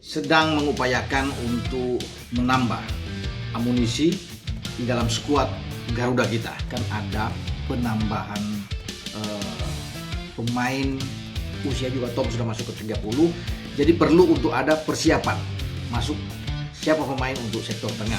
sedang mengupayakan untuk menambah amunisi di dalam skuad Garuda kita. Kan ada penambahan pemain, usia juga Tom sudah masuk ke 30, jadi perlu untuk ada persiapan masuk siapa pemain untuk sektor tengah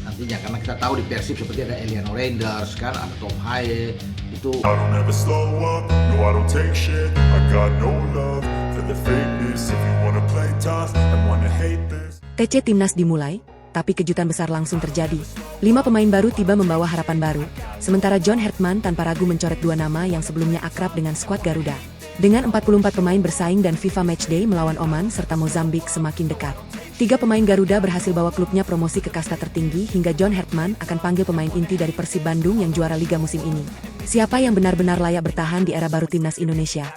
nantinya, karena kita tahu di Persib seperti ada Eliano Reinders, kan ada Tom Haye itu. I don't ever slow up, no I don't take shit. I got no love for the fakeness. If you wanna play tough and wanna hate this. TC Timnas dimulai, tapi kejutan besar langsung terjadi. 5 pemain baru tiba membawa harapan baru, sementara John Hertman tanpa ragu mencoret 2 nama yang sebelumnya akrab dengan skuad Garuda. Dengan 44 pemain bersaing dan FIFA Matchday melawan Oman serta Mozambik semakin dekat. 3 pemain Garuda berhasil bawa klubnya promosi ke kasta tertinggi hingga John Hertman akan panggil pemain inti dari Persib Bandung yang juara Liga musim ini. Siapa yang benar-benar layak bertahan di era baru Timnas Indonesia?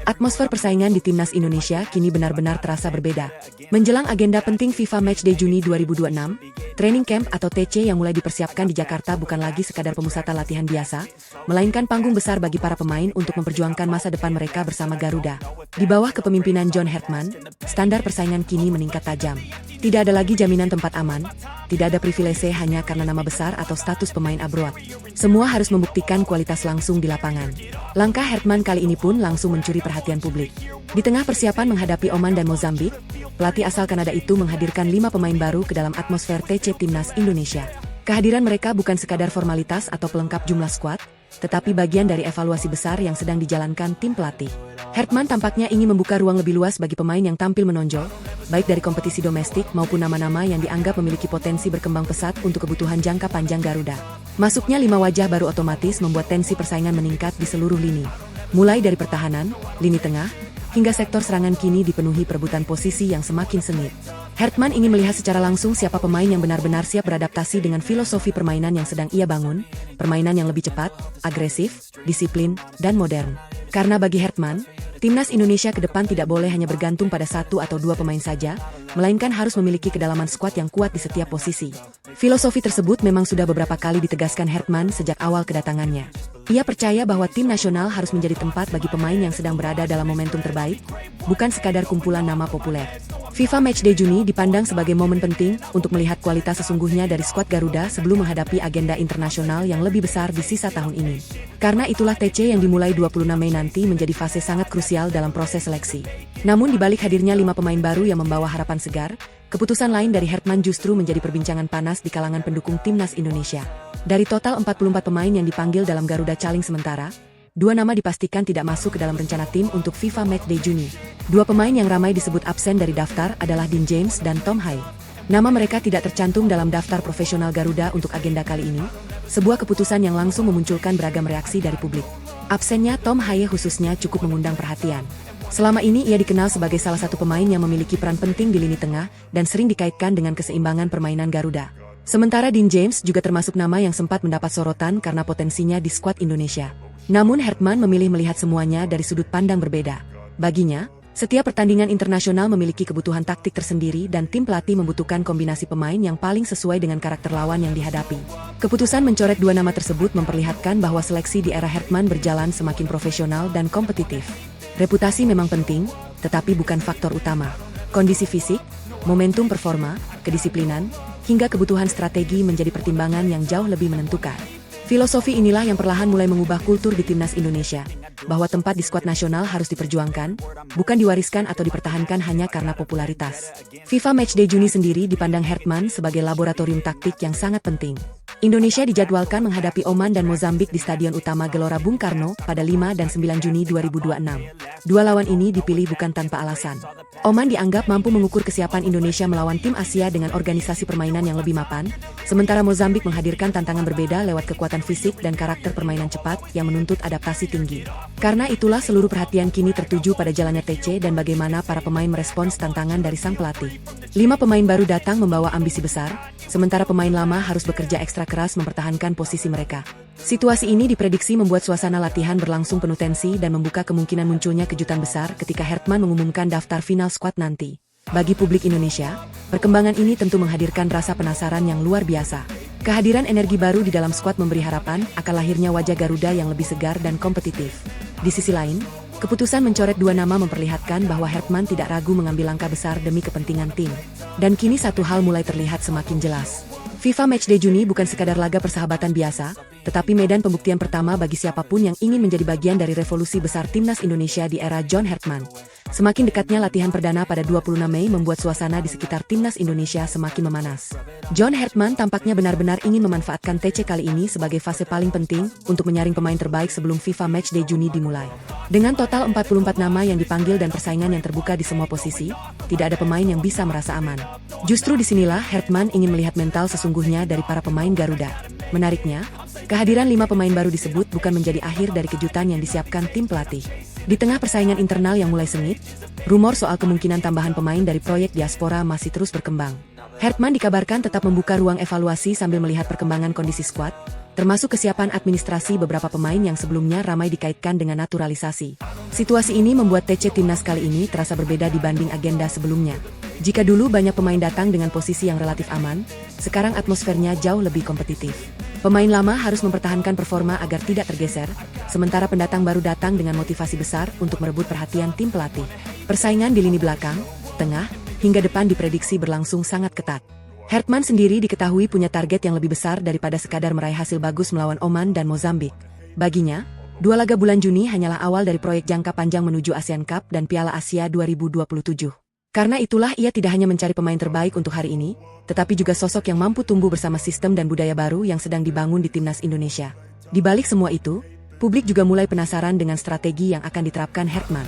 Atmosfer persaingan di Timnas Indonesia kini benar-benar terasa berbeda. Menjelang agenda penting FIFA Matchday Juni 2026, training camp atau TC yang mulai dipersiapkan di Jakarta bukan lagi sekadar pemusatan latihan biasa, melainkan panggung besar bagi para pemain untuk memperjuangkan masa depan mereka bersama Garuda. Di bawah kepemimpinan John Hertman, standar persaingan kini meningkat tajam. Tidak ada lagi jaminan tempat aman, tidak ada privilese hanya karena nama besar atau status pemain abroad. Semua harus membuktikan kualitas langsung di lapangan. Langkah Hertman kali ini pun langsung mencuri perhatian publik. Di tengah persiapan menghadapi Oman dan Mozambik, pelatih asal Kanada itu menghadirkan 5 pemain baru ke dalam atmosfer TC Timnas Indonesia. Kehadiran mereka bukan sekadar formalitas atau pelengkap jumlah skuad, tetapi bagian dari evaluasi besar yang sedang dijalankan tim pelatih. Hertman tampaknya ingin membuka ruang lebih luas bagi pemain yang tampil menonjol, baik dari kompetisi domestik maupun nama-nama yang dianggap memiliki potensi berkembang pesat untuk kebutuhan jangka panjang Garuda. Masuknya 5 wajah baru otomatis membuat tensi persaingan meningkat di seluruh lini. Mulai dari pertahanan, lini tengah, hingga sektor serangan kini dipenuhi perebutan posisi yang semakin sengit. Hertman ingin melihat secara langsung siapa pemain yang benar-benar siap beradaptasi dengan filosofi permainan yang sedang ia bangun, permainan yang lebih cepat, agresif, disiplin, dan modern. Karena bagi Hertman, Timnas Indonesia ke depan tidak boleh hanya bergantung pada 1 atau 2 pemain saja, melainkan harus memiliki kedalaman skuad yang kuat di setiap posisi. Filosofi tersebut memang sudah beberapa kali ditegaskan Hertman sejak awal kedatangannya. Ia percaya bahwa tim nasional harus menjadi tempat bagi pemain yang sedang berada dalam momentum terbaik, bukan sekadar kumpulan nama populer. FIFA Matchday Juni dipandang sebagai momen penting untuk melihat kualitas sesungguhnya dari skuad Garuda sebelum menghadapi agenda internasional yang lebih besar di sisa tahun ini. Karena itulah TC yang dimulai 26 Mei nanti menjadi fase sangat krusial dalam proses seleksi. Namun di balik hadirnya 5 pemain baru yang membawa harapan segar, keputusan lain dari Hertman justru menjadi perbincangan panas di kalangan pendukung Timnas Indonesia. Dari total 44 pemain yang dipanggil dalam Garuda Caling sementara, 2 nama dipastikan tidak masuk ke dalam rencana tim untuk FIFA Matchday Juni. 2 pemain yang ramai disebut absen dari daftar adalah Dean James dan Tom Haye. Nama mereka tidak tercantum dalam daftar profesional Garuda untuk agenda kali ini, sebuah keputusan yang langsung memunculkan beragam reaksi dari publik. Absennya Tom Haye khususnya cukup mengundang perhatian. Selama ini ia dikenal sebagai salah satu pemain yang memiliki peran penting di lini tengah dan sering dikaitkan dengan keseimbangan permainan Garuda. Sementara Dean James juga termasuk nama yang sempat mendapat sorotan karena potensinya di skuad Indonesia. Namun Hertman memilih melihat semuanya dari sudut pandang berbeda. Baginya, setiap pertandingan internasional memiliki kebutuhan taktik tersendiri dan tim pelatih membutuhkan kombinasi pemain yang paling sesuai dengan karakter lawan yang dihadapi. Keputusan mencoret 2 nama tersebut memperlihatkan bahwa seleksi di era Hertman berjalan semakin profesional dan kompetitif. Reputasi memang penting, tetapi bukan faktor utama. Kondisi fisik, momentum performa, kedisiplinan, hingga kebutuhan strategi menjadi pertimbangan yang jauh lebih menentukan. Filosofi inilah yang perlahan mulai mengubah kultur di Timnas Indonesia, bahwa tempat di skuad nasional harus diperjuangkan, bukan diwariskan atau dipertahankan hanya karena popularitas. FIFA Matchday Juni sendiri dipandang Hertman sebagai laboratorium taktik yang sangat penting. Indonesia dijadwalkan menghadapi Oman dan Mozambik di Stadion Utama Gelora Bung Karno pada 5 dan 9 Juni 2026. 2 lawan ini dipilih bukan tanpa alasan. Oman dianggap mampu mengukur kesiapan Indonesia melawan tim Asia dengan organisasi permainan yang lebih mapan, sementara Mozambik menghadirkan tantangan berbeda lewat kekuatan fisik dan karakter permainan cepat yang menuntut adaptasi tinggi. Karena itulah seluruh perhatian kini tertuju pada jalannya TC dan bagaimana para pemain merespons tantangan dari sang pelatih. 5 pemain baru datang membawa ambisi besar, sementara pemain lama harus bekerja ekstra keras mempertahankan posisi mereka. Situasi ini diprediksi membuat suasana latihan berlangsung penuh tensi dan membuka kemungkinan munculnya kejutan besar ketika Hertman mengumumkan daftar final skuad nanti. Bagi publik Indonesia, perkembangan ini tentu menghadirkan rasa penasaran yang luar biasa. Kehadiran energi baru di dalam skuad memberi harapan akan lahirnya wajah Garuda yang lebih segar dan kompetitif. Di sisi lain, Keputusan mencoret dua nama memperlihatkan bahwa Hertman tidak ragu mengambil langkah besar demi kepentingan tim. Dan kini satu hal mulai terlihat semakin jelas. FIFA Matchday Juni bukan sekadar laga persahabatan biasa, tetapi medan pembuktian pertama bagi siapapun yang ingin menjadi bagian dari revolusi besar Timnas Indonesia di era John Hertman. Semakin dekatnya latihan perdana pada 26 Mei membuat suasana di sekitar Timnas Indonesia semakin memanas. John Hertman tampaknya benar-benar ingin memanfaatkan TC kali ini sebagai fase paling penting untuk menyaring pemain terbaik sebelum FIFA Matchday Juni dimulai. Dengan total 44 nama yang dipanggil dan persaingan yang terbuka di semua posisi, tidak ada pemain yang bisa merasa aman. Justru disinilah Hertman ingin melihat mental sesungguhnya dari para pemain Garuda. Menariknya, kehadiran 5 pemain baru disebut bukan menjadi akhir dari kejutan yang disiapkan tim pelatih. Di tengah persaingan internal yang mulai sengit, rumor soal kemungkinan tambahan pemain dari proyek diaspora masih terus berkembang. Hertman dikabarkan tetap membuka ruang evaluasi sambil melihat perkembangan kondisi skuad, termasuk kesiapan administrasi beberapa pemain yang sebelumnya ramai dikaitkan dengan naturalisasi. Situasi ini membuat TC Timnas kali ini terasa berbeda dibanding agenda sebelumnya. Jika dulu banyak pemain datang dengan posisi yang relatif aman, sekarang atmosfernya jauh lebih kompetitif. Pemain lama harus mempertahankan performa agar tidak tergeser, sementara pendatang baru datang dengan motivasi besar untuk merebut perhatian tim pelatih. Persaingan di lini belakang, tengah, hingga depan diprediksi berlangsung sangat ketat. Hertman sendiri diketahui punya target yang lebih besar daripada sekadar meraih hasil bagus melawan Oman dan Mozambik. Baginya, 2 laga bulan Juni hanyalah awal dari proyek jangka panjang menuju ASEAN Cup dan Piala Asia 2027. Karena itulah ia tidak hanya mencari pemain terbaik untuk hari ini, tetapi juga sosok yang mampu tumbuh bersama sistem dan budaya baru yang sedang dibangun di Timnas Indonesia. Di balik semua itu, publik juga mulai penasaran dengan strategi yang akan diterapkan Hertman.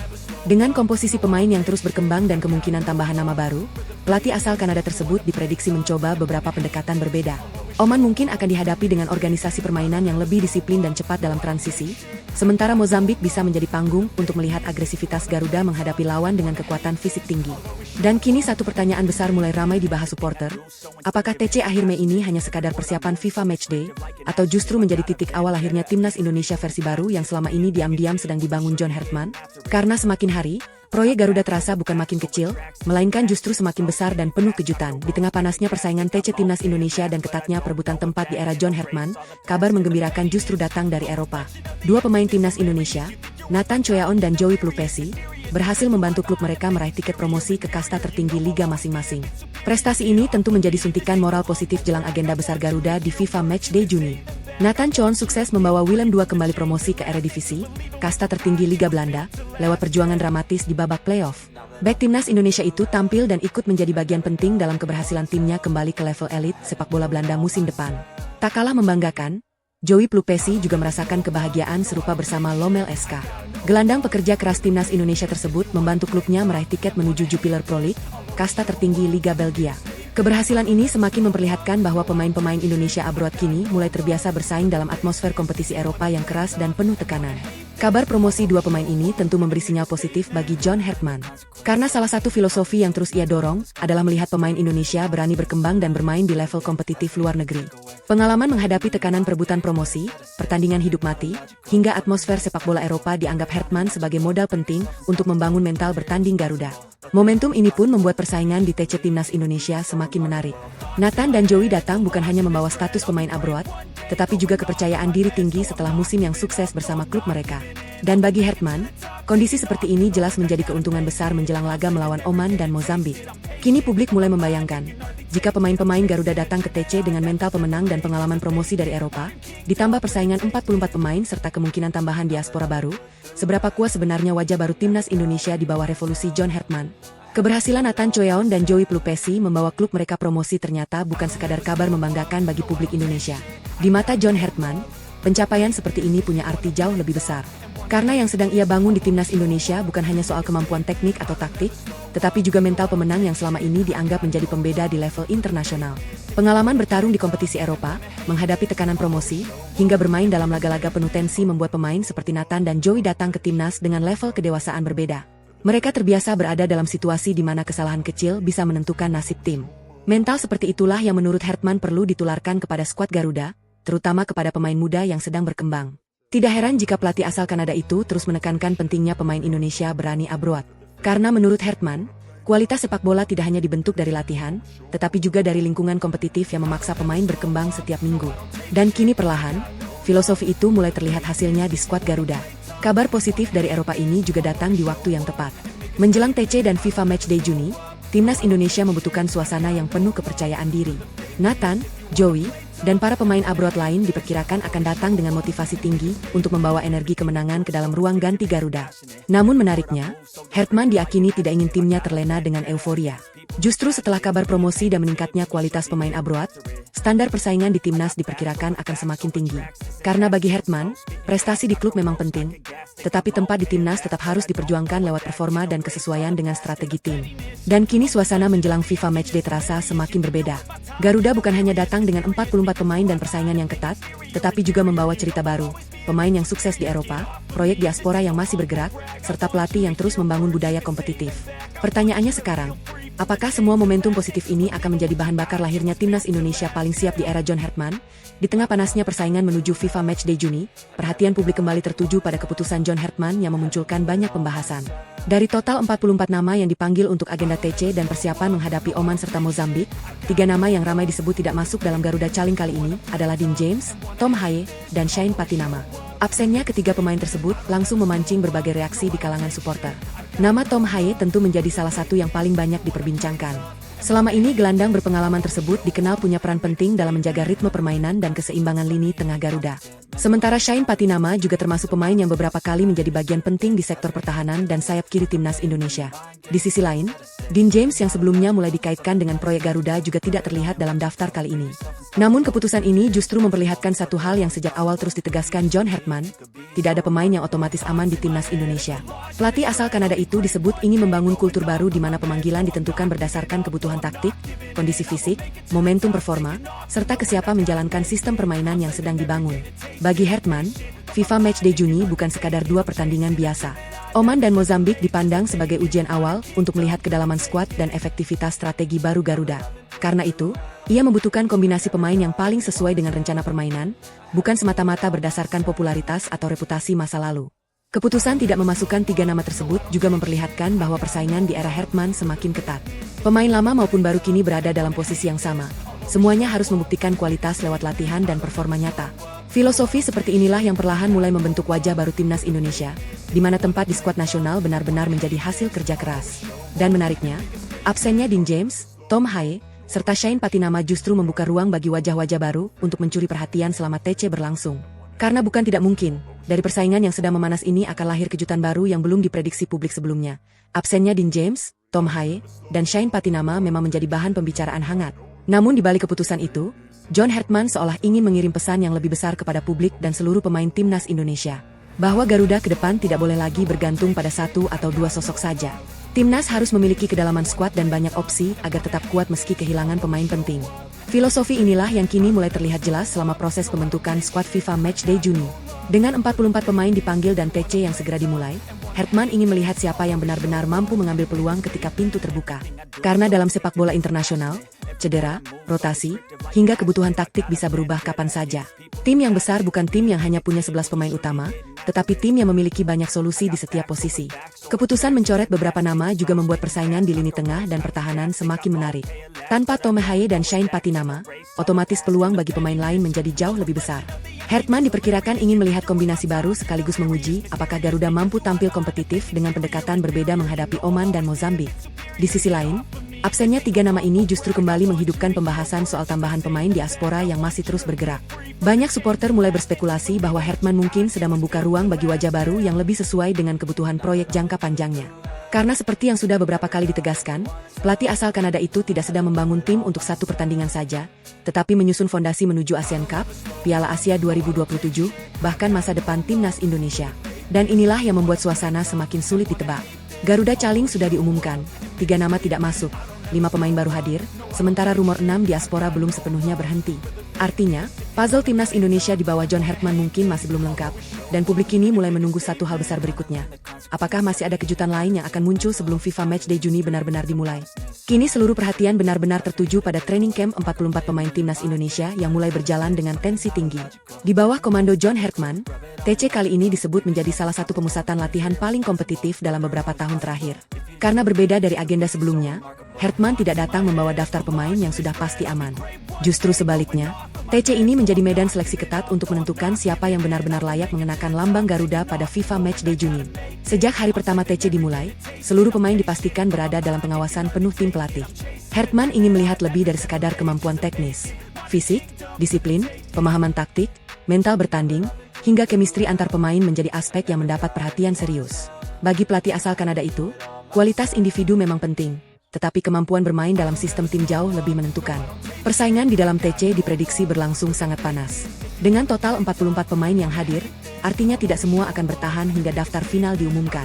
Dengan komposisi pemain yang terus berkembang dan kemungkinan tambahan nama baru, pelatih asal Kanada tersebut diprediksi mencoba beberapa pendekatan berbeda. Oman mungkin akan dihadapi dengan organisasi permainan yang lebih disiplin dan cepat dalam transisi, sementara Mozambik bisa menjadi panggung untuk melihat agresivitas Garuda menghadapi lawan dengan kekuatan fisik tinggi. Dan kini satu pertanyaan besar mulai ramai dibahas supporter, apakah TC akhir Mei ini hanya sekadar persiapan FIFA Matchday, atau justru menjadi titik awal lahirnya Timnas Indonesia versi baru yang selama ini diam-diam sedang dibangun John Hertman? Karena semakin hari, proyek Garuda terasa bukan makin kecil, melainkan justru semakin besar dan penuh kejutan. Di tengah panasnya persaingan TC Timnas Indonesia dan ketatnya perebutan tempat di era John Hertman, kabar menggembirakan justru datang dari Eropa. 2 pemain Timnas Indonesia, Nathan Choyaon dan Joey Plupesi, berhasil membantu klub mereka meraih tiket promosi ke kasta tertinggi liga masing-masing. Prestasi ini tentu menjadi suntikan moral positif jelang agenda besar Garuda di FIFA Matchday Juni. Nathan Choyaon sukses membawa Willem II kembali promosi ke Eredivisie, kasta tertinggi Liga Belanda, lewat perjuangan dramatis di babak playoff. Bek Timnas Indonesia itu tampil dan ikut menjadi bagian penting dalam keberhasilan timnya kembali ke level elit sepak bola Belanda musim depan. Tak kalah membanggakan, Joey Plupesi juga merasakan kebahagiaan serupa bersama Lomel SK. Gelandang pekerja keras Timnas Indonesia tersebut membantu klubnya meraih tiket menuju Jupiler Pro League, kasta tertinggi Liga Belgia. Keberhasilan ini semakin memperlihatkan bahwa pemain-pemain Indonesia abroad kini mulai terbiasa bersaing dalam atmosfer kompetisi Eropa yang keras dan penuh tekanan. Kabar promosi 2 pemain ini tentu memberi sinyal positif bagi John Hertman. Karena salah satu filosofi yang terus ia dorong adalah melihat pemain Indonesia berani berkembang dan bermain di level kompetitif luar negeri. Pengalaman menghadapi tekanan perebutan promosi, pertandingan hidup mati, hingga atmosfer sepak bola Eropa dianggap Hertman sebagai modal penting untuk membangun mental bertanding Garuda. Momentum ini pun membuat persaingan di TC Timnas Indonesia semakin menarik. Nathan dan Joey datang bukan hanya membawa status pemain abroad, tetapi juga kepercayaan diri tinggi setelah musim yang sukses bersama klub mereka. Dan bagi Hertman, kondisi seperti ini jelas menjadi keuntungan besar menjelang laga melawan Oman dan Mozambik. Kini publik mulai membayangkan, jika pemain-pemain Garuda datang ke TC dengan mental pemenang dan pengalaman promosi dari Eropa, ditambah persaingan 44 pemain serta kemungkinan tambahan diaspora baru, seberapa kuat sebenarnya wajah baru Timnas Indonesia di bawah revolusi John Hertman? Keberhasilan Nathan Choyaon dan Joey Plupesi membawa klub mereka promosi ternyata bukan sekadar kabar membanggakan bagi publik Indonesia. Di mata John Hertman, pencapaian seperti ini punya arti jauh lebih besar. Karena yang sedang ia bangun di Timnas Indonesia bukan hanya soal kemampuan teknik atau taktik, tetapi juga mental pemenang yang selama ini dianggap menjadi pembeda di level internasional. Pengalaman bertarung di kompetisi Eropa, menghadapi tekanan promosi, hingga bermain dalam laga-laga penuh tensi membuat pemain seperti Nathan dan Joey datang ke Timnas dengan level kedewasaan berbeda. Mereka terbiasa berada dalam situasi di mana kesalahan kecil bisa menentukan nasib tim. Mental seperti itulah yang menurut Hertman perlu ditularkan kepada skuad Garuda, terutama kepada pemain muda yang sedang berkembang. Tidak heran jika pelatih asal Kanada itu terus menekankan pentingnya pemain Indonesia berani abroad. Karena menurut Hertman, kualitas sepak bola tidak hanya dibentuk dari latihan, tetapi juga dari lingkungan kompetitif yang memaksa pemain berkembang setiap minggu. Dan kini perlahan, filosofi itu mulai terlihat hasilnya di skuad Garuda. Kabar positif dari Eropa ini juga datang di waktu yang tepat. Menjelang TC dan FIFA Matchday Juni, Timnas Indonesia membutuhkan suasana yang penuh kepercayaan diri. Nathan, Joey, dan para pemain abroad lain diperkirakan akan datang dengan motivasi tinggi untuk membawa energi kemenangan ke dalam ruang ganti Garuda. Namun menariknya, Hertman diakini tidak ingin timnya terlena dengan euforia. Justru setelah kabar promosi dan meningkatnya kualitas pemain abroad, standar persaingan di timnas diperkirakan akan semakin tinggi. Karena bagi Hertman, prestasi di klub memang penting, tetapi tempat di timnas tetap harus diperjuangkan lewat performa dan kesesuaian dengan strategi tim. Dan kini suasana menjelang FIFA Matchday terasa semakin berbeda. Garuda bukan hanya datang dengan 44 pemain dan persaingan yang ketat, tetapi juga membawa cerita baru, pemain yang sukses di Eropa, proyek diaspora yang masih bergerak, serta pelatih yang terus membangun budaya kompetitif. Pertanyaannya sekarang, apakah semua momentum positif ini akan menjadi bahan bakar lahirnya Timnas Indonesia paling siap di era John Hertman? Di tengah panasnya persaingan menuju FIFA Matchday Juni, perhatian publik kembali tertuju pada keputusan John Hertman yang memunculkan banyak pembahasan. Dari total 44 nama yang dipanggil untuk agenda TC dan persiapan menghadapi Oman serta Mozambik, 3 nama yang ramai disebut tidak masuk dalam Garuda Caling kali ini adalah Dean James, Tom Haye, dan Shane Patinama. Absennya ketiga pemain tersebut langsung memancing berbagai reaksi di kalangan supporter. Nama Tom Haye tentu menjadi salah satu yang paling banyak diperbincangkan. Selama ini gelandang berpengalaman tersebut dikenal punya peran penting dalam menjaga ritme permainan dan keseimbangan lini tengah Garuda. Sementara Shane Patinama juga termasuk pemain yang beberapa kali menjadi bagian penting di sektor pertahanan dan sayap kiri Timnas Indonesia. Di sisi lain, Dean James yang sebelumnya mulai dikaitkan dengan proyek Garuda juga tidak terlihat dalam daftar kali ini. Namun keputusan ini justru memperlihatkan satu hal yang sejak awal terus ditegaskan John Hertman, tidak ada pemain yang otomatis aman di Timnas Indonesia. Pelatih asal Kanada itu disebut ingin membangun kultur baru di mana pemanggilan ditentukan berdasarkan kebutuhan taktik, kondisi fisik, momentum performa, serta kesiapan menjalankan sistem permainan yang sedang dibangun. Bagi Hertman, FIFA Matchday Juni bukan sekadar 2 pertandingan biasa. Oman dan Mozambik dipandang sebagai ujian awal untuk melihat kedalaman skuad dan efektivitas strategi baru Garuda. Karena itu, ia membutuhkan kombinasi pemain yang paling sesuai dengan rencana permainan, bukan semata-mata berdasarkan popularitas atau reputasi masa lalu. Keputusan tidak memasukkan 3 nama tersebut juga memperlihatkan bahwa persaingan di era Hertman semakin ketat. Pemain lama maupun baru kini berada dalam posisi yang sama. Semuanya harus membuktikan kualitas lewat latihan dan performa nyata. Filosofi seperti inilah yang perlahan mulai membentuk wajah baru Timnas Indonesia, di mana tempat di skuad nasional benar-benar menjadi hasil kerja keras. Dan menariknya, absennya Dean James, Tom Haye, serta Shane Patinama justru membuka ruang bagi wajah-wajah baru untuk mencuri perhatian selama TC berlangsung. Karena bukan tidak mungkin, dari persaingan yang sedang memanas ini akan lahir kejutan baru yang belum diprediksi publik sebelumnya. Absennya Dean James, Tom Haye, dan Shane Patinama memang menjadi bahan pembicaraan hangat. Namun di balik keputusan itu, John Hertman seolah ingin mengirim pesan yang lebih besar kepada publik dan seluruh pemain Timnas Indonesia, bahwa Garuda ke depan tidak boleh lagi bergantung pada 1 atau 2 sosok saja. Timnas harus memiliki kedalaman skuad dan banyak opsi agar tetap kuat meski kehilangan pemain penting. Filosofi inilah yang kini mulai terlihat jelas selama proses pembentukan skuad FIFA Matchday Juni. Dengan 44 pemain dipanggil dan TC yang segera dimulai, Hertman ingin melihat siapa yang benar-benar mampu mengambil peluang ketika pintu terbuka. Karena dalam sepak bola internasional, cedera, rotasi, hingga kebutuhan taktik bisa berubah kapan saja. Tim yang besar bukan tim yang hanya punya 11 pemain utama, tetapi tim yang memiliki banyak solusi di setiap posisi. Keputusan mencoret beberapa nama juga membuat persaingan di lini tengah dan pertahanan semakin menarik. Tanpa Tom Haye dan Shane Patinama, otomatis peluang bagi pemain lain menjadi jauh lebih besar. Hertman diperkirakan ingin melihat kombinasi baru sekaligus menguji apakah Garuda mampu tampil kompetitif dengan pendekatan berbeda menghadapi Oman dan Mozambik. Di sisi lain, absennya 3 nama ini justru kembali menghidupkan pembahasan soal tambahan pemain diaspora yang masih terus bergerak. Banyak supporter mulai berspekulasi bahwa Hertman mungkin sedang membuka ruang bagi wajah baru yang lebih sesuai dengan kebutuhan proyek jangka panjangnya. Karena seperti yang sudah beberapa kali ditegaskan, pelatih asal Kanada itu tidak sedang membangun tim untuk 1 pertandingan saja, tetapi menyusun fondasi menuju Asian Cup, Piala Asia 2027, bahkan masa depan Timnas Indonesia. Dan inilah yang membuat suasana semakin sulit ditebak. Garuda Caling sudah diumumkan, 3 nama tidak masuk, 5 pemain baru hadir, sementara rumor 6 diaspora belum sepenuhnya berhenti. Artinya, puzzle Timnas Indonesia di bawah John Hertman mungkin masih belum lengkap, dan publik kini mulai menunggu satu hal besar berikutnya. Apakah masih ada kejutan lain yang akan muncul sebelum FIFA Matchday Juni benar-benar dimulai? Kini seluruh perhatian benar-benar tertuju pada training camp 44 pemain Timnas Indonesia yang mulai berjalan dengan tensi tinggi. Di bawah komando John Hertman, TC kali ini disebut menjadi salah satu pemusatan latihan paling kompetitif dalam beberapa tahun terakhir. Karena berbeda dari agenda sebelumnya, Hertman tidak datang membawa daftar pemain yang sudah pasti aman. Justru sebaliknya, TC ini menjadi medan seleksi ketat untuk menentukan siapa yang benar-benar layak mengenakan lambang Garuda pada FIFA Matchday Juni. Sejak hari pertama TC dimulai, seluruh pemain dipastikan berada dalam pengawasan penuh tim pelatih. Hartman ingin melihat lebih dari sekadar kemampuan teknis, fisik, disiplin, pemahaman taktik, mental bertanding, hingga chemistry antar pemain menjadi aspek yang mendapat perhatian serius. Bagi pelatih asal Kanada itu, kualitas individu memang penting, tetapi kemampuan bermain dalam sistem tim jauh lebih menentukan. Persaingan di dalam TC diprediksi berlangsung sangat panas. Dengan total 44 pemain yang hadir, artinya tidak semua akan bertahan hingga daftar final diumumkan.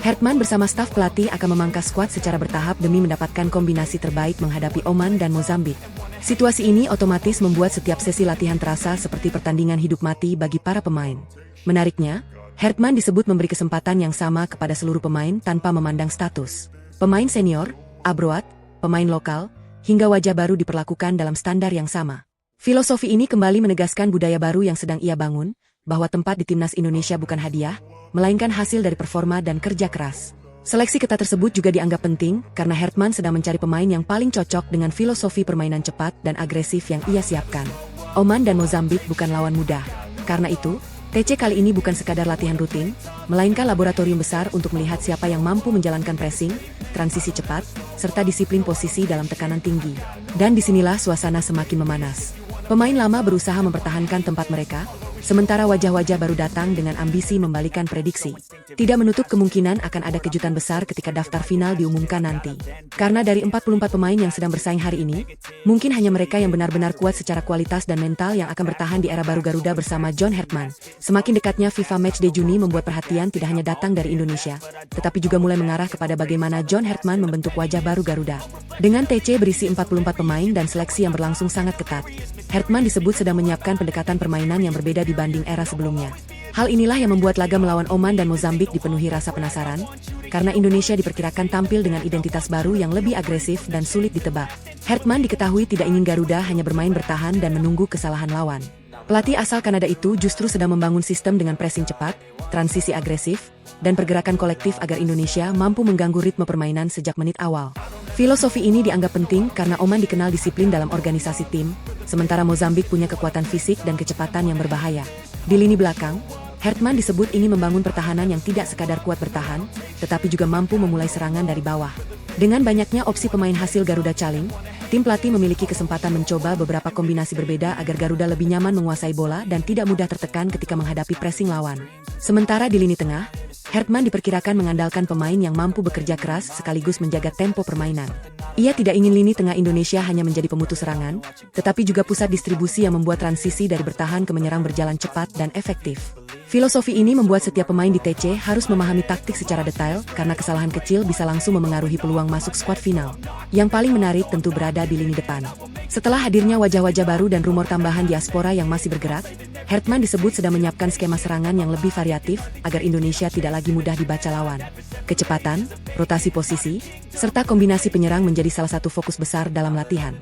Hartman bersama staf pelatih akan memangkas skuad secara bertahap demi mendapatkan kombinasi terbaik menghadapi Oman dan Mozambik. Situasi ini otomatis membuat setiap sesi latihan terasa seperti pertandingan hidup mati bagi para pemain. Menariknya, Hartman disebut memberi kesempatan yang sama kepada seluruh pemain tanpa memandang status. Pemain senior, abroad, pemain lokal, hingga wajah baru diperlakukan dalam standar yang sama. Filosofi ini kembali menegaskan budaya baru yang sedang ia bangun, bahwa tempat di timnas Indonesia bukan hadiah, melainkan hasil dari performa dan kerja keras. Seleksi ketat tersebut juga dianggap penting, karena Hartman sedang mencari pemain yang paling cocok dengan filosofi permainan cepat dan agresif yang ia siapkan. Oman dan Mozambik bukan lawan mudah. Karena itu, TC kali ini bukan sekadar latihan rutin, melainkan laboratorium besar untuk melihat siapa yang mampu menjalankan pressing, transisi cepat, serta disiplin posisi dalam tekanan tinggi. Dan disinilah suasana semakin memanas. Pemain lama berusaha mempertahankan tempat mereka, sementara wajah-wajah baru datang dengan ambisi membalikan prediksi. Tidak menutup kemungkinan akan ada kejutan besar ketika daftar final diumumkan nanti. Karena dari 44 pemain yang sedang bersaing hari ini, mungkin hanya mereka yang benar-benar kuat secara kualitas dan mental yang akan bertahan di era baru Garuda bersama John Hartman. Semakin dekatnya FIFA Matchday Juni membuat perhatian tidak hanya datang dari Indonesia, tetapi juga mulai mengarah kepada bagaimana John Hartman membentuk wajah baru Garuda. Dengan TC berisi 44 pemain dan seleksi yang berlangsung sangat ketat, Hartman disebut sedang menyiapkan pendekatan permainan yang berbeda dibanding era sebelumnya. Hal inilah yang membuat laga melawan Oman dan Mozambik dipenuhi rasa penasaran, karena Indonesia diperkirakan tampil dengan identitas baru yang lebih agresif dan sulit ditebak. Hartman diketahui tidak ingin Garuda hanya bermain bertahan dan menunggu kesalahan lawan. Pelatih asal Kanada itu justru sedang membangun sistem dengan pressing cepat, transisi agresif, dan pergerakan kolektif agar Indonesia mampu mengganggu ritme permainan sejak menit awal. Filosofi ini dianggap penting karena Oman dikenal disiplin dalam organisasi tim, sementara Mozambik punya kekuatan fisik dan kecepatan yang berbahaya. Di lini belakang, Hartman disebut ingin membangun pertahanan yang tidak sekadar kuat bertahan, tetapi juga mampu memulai serangan dari bawah. Dengan banyaknya opsi pemain hasil Garuda Caling, tim pelatih memiliki kesempatan mencoba beberapa kombinasi berbeda agar Garuda lebih nyaman menguasai bola dan tidak mudah tertekan ketika menghadapi pressing lawan. Sementara di lini tengah, Hartman diperkirakan mengandalkan pemain yang mampu bekerja keras sekaligus menjaga tempo permainan. Ia tidak ingin lini tengah Indonesia hanya menjadi pemutus serangan, tetapi juga pusat distribusi yang membuat transisi dari bertahan ke menyerang berjalan cepat dan efektif. Filosofi ini membuat setiap pemain di TC harus memahami taktik secara detail karena kesalahan kecil bisa langsung memengaruhi peluang masuk skuad final. Yang paling menarik tentu berada di lini depan. Setelah hadirnya wajah-wajah baru dan rumor tambahan diaspora yang masih bergerak, Hartman disebut sedang menyiapkan skema serangan yang lebih variatif agar Indonesia tidak lagi mudah dibaca lawan. Kecepatan, rotasi posisi, serta kombinasi penyerang menjadi salah satu fokus besar dalam latihan.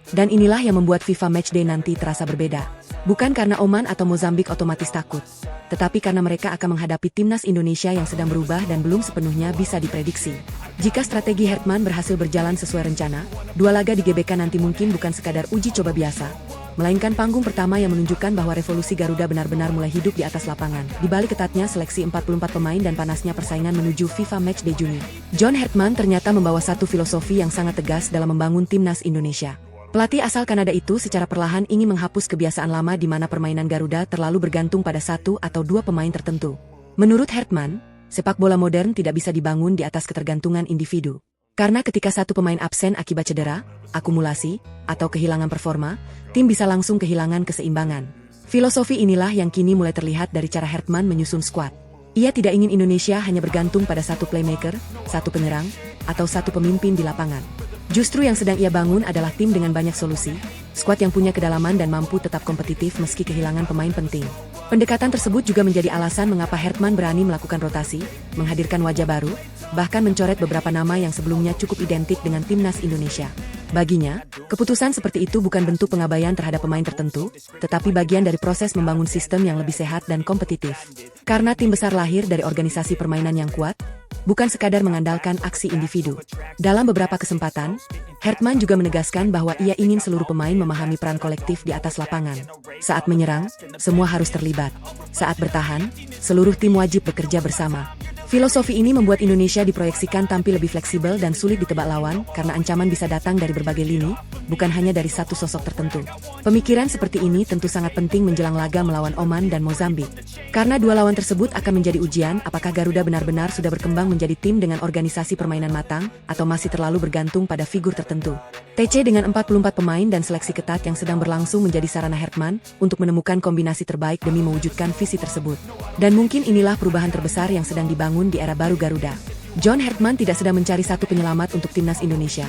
Dan inilah yang membuat FIFA Matchday nanti terasa berbeda. Bukan karena Oman atau Mozambik otomatis takut, tetapi karena mereka akan menghadapi timnas Indonesia yang sedang berubah dan belum sepenuhnya bisa diprediksi. Jika strategi Hartman berhasil berjalan sesuai rencana, dua laga di GBK nanti mungkin bukan sekadar uji coba biasa, melainkan panggung pertama yang menunjukkan bahwa revolusi Garuda benar-benar mulai hidup di atas lapangan. Di balik ketatnya seleksi 44 pemain dan panasnya persaingan menuju FIFA Matchday Juni, John Hartman ternyata membawa satu filosofi yang sangat tegas dalam membangun timnas Indonesia. Pelatih asal Kanada itu secara perlahan ingin menghapus kebiasaan lama di mana permainan Garuda terlalu bergantung pada satu atau dua pemain tertentu. Menurut Hartman, sepak bola modern tidak bisa dibangun di atas ketergantungan individu. Karena ketika satu pemain absen akibat cedera, akumulasi, atau kehilangan performa, tim bisa langsung kehilangan keseimbangan. Filosofi inilah yang kini mulai terlihat dari cara Hartman menyusun skuad. Ia tidak ingin Indonesia hanya bergantung pada satu playmaker, satu penyerang, atau satu pemimpin di lapangan. Justru yang sedang ia bangun adalah tim dengan banyak solusi, skuad yang punya kedalaman dan mampu tetap kompetitif meski kehilangan pemain penting. Pendekatan tersebut juga menjadi alasan mengapa Hartman berani melakukan rotasi, menghadirkan wajah baru, bahkan mencoret beberapa nama yang sebelumnya cukup identik dengan timnas Indonesia. Baginya, keputusan seperti itu bukan bentuk pengabaian terhadap pemain tertentu, tetapi bagian dari proses membangun sistem yang lebih sehat dan kompetitif. Karena tim besar lahir dari organisasi permainan yang kuat, bukan sekadar mengandalkan aksi individu. Dalam beberapa kesempatan, Hartman juga menegaskan bahwa ia ingin seluruh pemain memahami peran kolektif di atas lapangan. Saat menyerang, semua harus terlibat. Saat bertahan, seluruh tim wajib bekerja bersama. Filosofi ini membuat Indonesia diproyeksikan tampil lebih fleksibel dan sulit ditebak lawan karena ancaman bisa datang dari berbagai lini, bukan hanya dari satu sosok tertentu. Pemikiran seperti ini tentu sangat penting menjelang laga melawan Oman dan Mozambik. Karena dua lawan tersebut akan menjadi ujian apakah Garuda benar-benar sudah berkembang menjadi tim dengan organisasi permainan matang atau masih terlalu bergantung pada figur tertentu. TC dengan 44 pemain dan seleksi ketat yang sedang berlangsung menjadi sarana Hartman untuk menemukan kombinasi terbaik demi mewujudkan visi tersebut. Dan mungkin inilah perubahan terbesar yang sedang dibangun di era baru Garuda. John Hartman tidak sedang mencari satu penyelamat untuk timnas Indonesia.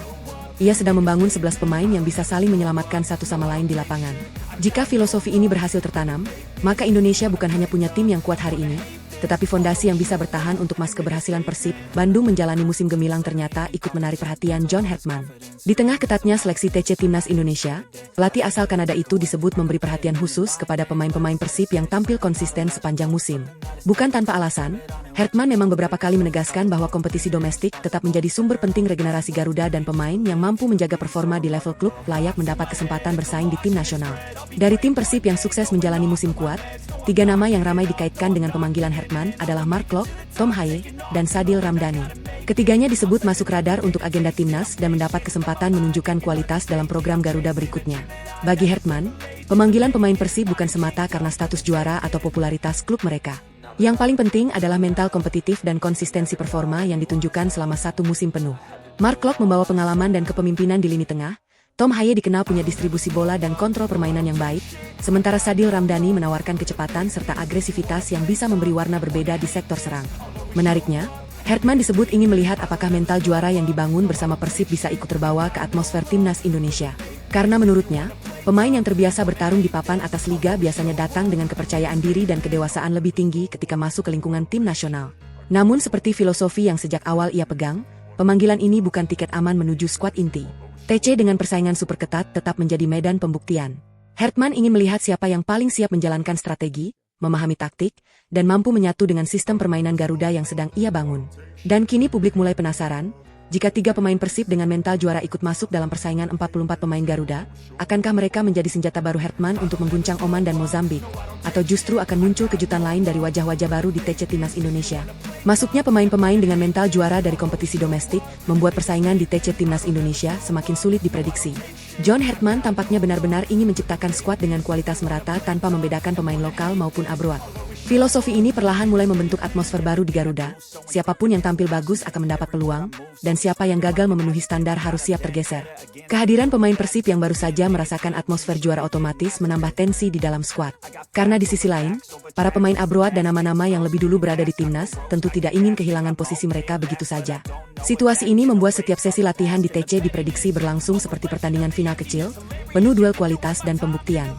Ia sedang membangun 11 pemain yang bisa saling menyelamatkan satu sama lain di lapangan. Jika filosofi ini berhasil tertanam, maka Indonesia bukan hanya punya tim yang kuat hari ini, tetapi fondasi yang bisa bertahan untuk mas keberhasilan Persib Bandung menjalani musim gemilang ternyata ikut menarik perhatian John Hartman. Di tengah ketatnya seleksi TC Timnas Indonesia, pelatih asal Kanada itu disebut memberi perhatian khusus kepada pemain-pemain Persib yang tampil konsisten sepanjang musim. Bukan tanpa alasan, Hartman memang beberapa kali menegaskan bahwa kompetisi domestik tetap menjadi sumber penting regenerasi Garuda dan pemain yang mampu menjaga performa di level klub layak mendapat kesempatan bersaing di tim nasional. Dari tim Persib yang sukses menjalani musim kuat, 3 nama yang ramai dikaitkan dengan pemanggilan Hartman adalah Mark Klok, Tom Haye, dan Sadil Ramdhani. Ketiganya disebut masuk radar untuk agenda timnas dan mendapat kesempatan menunjukkan kualitas dalam program Garuda berikutnya. Bagi Hartman, pemanggilan pemain Persib bukan semata karena status juara atau popularitas klub mereka. Yang paling penting adalah mental kompetitif dan konsistensi performa yang ditunjukkan selama satu musim penuh. Mark Klok membawa pengalaman dan kepemimpinan di lini tengah, Tom Haye dikenal punya distribusi bola dan kontrol permainan yang baik, sementara Sadil Ramdhani menawarkan kecepatan serta agresivitas yang bisa memberi warna berbeda di sektor serang. Menariknya, Hartman disebut ingin melihat apakah mental juara yang dibangun bersama Persib bisa ikut terbawa ke atmosfer timnas Indonesia. Karena menurutnya, pemain yang terbiasa bertarung di papan atas liga biasanya datang dengan kepercayaan diri dan kedewasaan lebih tinggi ketika masuk ke lingkungan tim nasional. Namun seperti filosofi yang sejak awal ia pegang, pemanggilan ini bukan tiket aman menuju skuad inti. TC dengan persaingan super ketat tetap menjadi medan pembuktian. Hartman ingin melihat siapa yang paling siap menjalankan strategi, memahami taktik, dan mampu menyatu dengan sistem permainan Garuda yang sedang ia bangun. Dan kini publik mulai penasaran, jika 3 pemain Persib dengan mental juara ikut masuk dalam persaingan 44 pemain Garuda, akankah mereka menjadi senjata baru Hartman untuk mengguncang Oman dan Mozambik? Atau justru akan muncul kejutan lain dari wajah-wajah baru di TC Timnas Indonesia? Masuknya pemain-pemain dengan mental juara dari kompetisi domestik membuat persaingan di TC Timnas Indonesia semakin sulit diprediksi. John Hartman tampaknya benar-benar ingin menciptakan skuad dengan kualitas merata tanpa membedakan pemain lokal maupun abroad. Filosofi ini perlahan mulai membentuk atmosfer baru di Garuda. Siapapun yang tampil bagus akan mendapat peluang, dan siapa yang gagal memenuhi standar harus siap tergeser. Kehadiran pemain Persib yang baru saja merasakan atmosfer juara otomatis menambah tensi di dalam skuad. Karena di sisi lain, para pemain abroad dan nama-nama yang lebih dulu berada di timnas tentu tidak ingin kehilangan posisi mereka begitu saja. Situasi ini membuat setiap sesi latihan di TC diprediksi berlangsung seperti pertandingan final kecil, penuh duel kualitas dan pembuktian.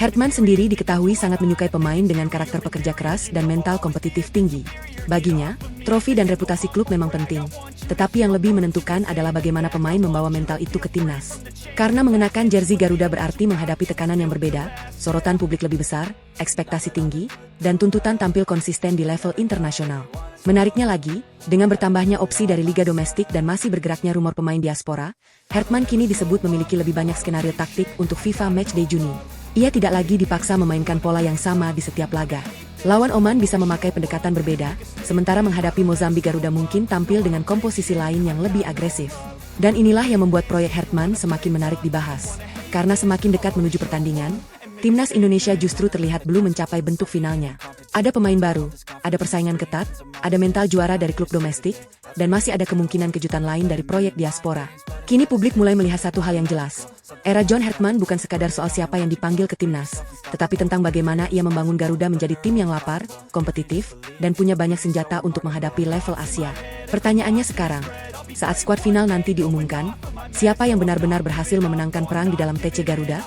Hartman sendiri diketahui sangat menyukai pemain dengan karakter pekerja keras dan mental kompetitif tinggi. Baginya, trofi dan reputasi klub memang penting, tetapi yang lebih menentukan adalah bagaimana pemain membawa mental itu ke timnas. Karena mengenakan jersey Garuda berarti menghadapi tekanan yang berbeda, sorotan publik lebih besar, ekspektasi tinggi, dan tuntutan tampil konsisten di level internasional. Menariknya lagi, dengan bertambahnya opsi dari liga domestik dan masih bergeraknya rumor pemain diaspora, Hartman kini disebut memiliki lebih banyak skenario taktik untuk FIFA Matchday Juni. Ia tidak lagi dipaksa memainkan pola yang sama di setiap laga. Lawan Oman bisa memakai pendekatan berbeda, sementara menghadapi Mozambik Garuda mungkin tampil dengan komposisi lain yang lebih agresif. Dan inilah yang membuat proyek Hartman semakin menarik dibahas. Karena semakin dekat menuju pertandingan, timnas Indonesia justru terlihat belum mencapai bentuk finalnya. Ada pemain baru, ada persaingan ketat, ada mental juara dari klub domestik, dan masih ada kemungkinan kejutan lain dari proyek diaspora. Kini publik mulai melihat satu hal yang jelas. Era John Hartman bukan sekadar soal siapa yang dipanggil ke timnas, tetapi tentang bagaimana ia membangun Garuda menjadi tim yang lapar, kompetitif, dan punya banyak senjata untuk menghadapi level Asia. Pertanyaannya sekarang, saat skuad final nanti diumumkan, siapa yang benar-benar berhasil memenangkan perang di dalam TC Garuda?